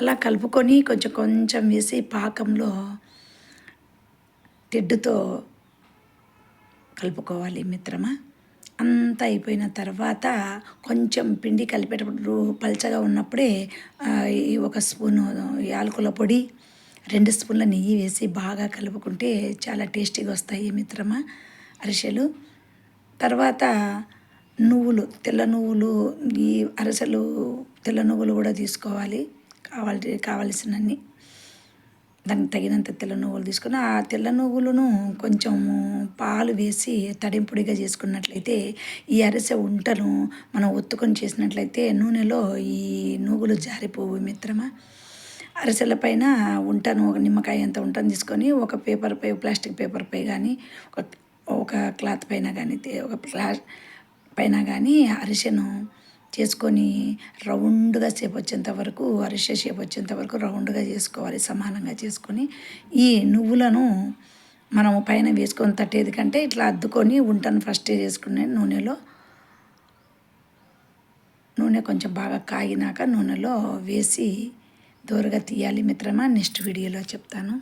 అలా కలుపుకొని కొంచెం కొంచెం వేసి పాకంలో తెడ్డుతో కలుపుకోవాలి మిత్రమా. అంతా అయిపోయిన తర్వాత కొంచెం పిండి కలిపేటప్పుడు పల్చగా ఉన్నప్పుడే ఈ 1 స్పూను యాలకుల పొడి, 2 స్పూన్ల నెయ్యి వేసి బాగా కలుపుకుంటే చాలా టేస్టీగా వస్తాయి మిత్రమా అరిసెలు. తర్వాత నువ్వులు, తెల్ల నువ్వులు, ఈ అరిసెలు తెల్ల నువ్వులు కూడా తీసుకోవాలి. కావలసినన్ని దానికి తగినంత తెల్ల నువ్వులు తీసుకొని ఆ తెల్ల నువ్వులను కొంచెము పాలు వేసి తడింపుడిగా చేసుకున్నట్లయితే ఈ అరిసె ఉంటను మనం ఒత్తుకొని చేసినట్లయితే నూనెలో ఈ నువ్వులు జారిపోవు మిత్రమా. అరిసెల పైన ఉంటాను ఒక నిమ్మకాయ అంత ఉంటాను తీసుకొని ఒక పేపర్పై, ప్లాస్టిక్ పేపర్పై కానీ ఒక ఒక క్లాత్ పైన కానీ ఒక పైన కానీ అరిసెను చేసుకొని రౌండ్గా షేప్ వచ్చేంత వరకు, అరిసె షేప్ వచ్చేంత వరకు రౌండ్గా చేసుకోవాలి. సమానంగా చేసుకొని ఈ నువ్వులను మనము పైన వేసుకొని తట్టేది కంటే ఇట్లా అద్దుకొని ఉంటాను ఫస్ట్ చేసుకునే నూనె కొంచెం బాగా కాగినాక నూనెలో వేసి దోరగా తీయాలి మిత్రమా. నెక్స్ట్ వీడియోలో చెప్తాను.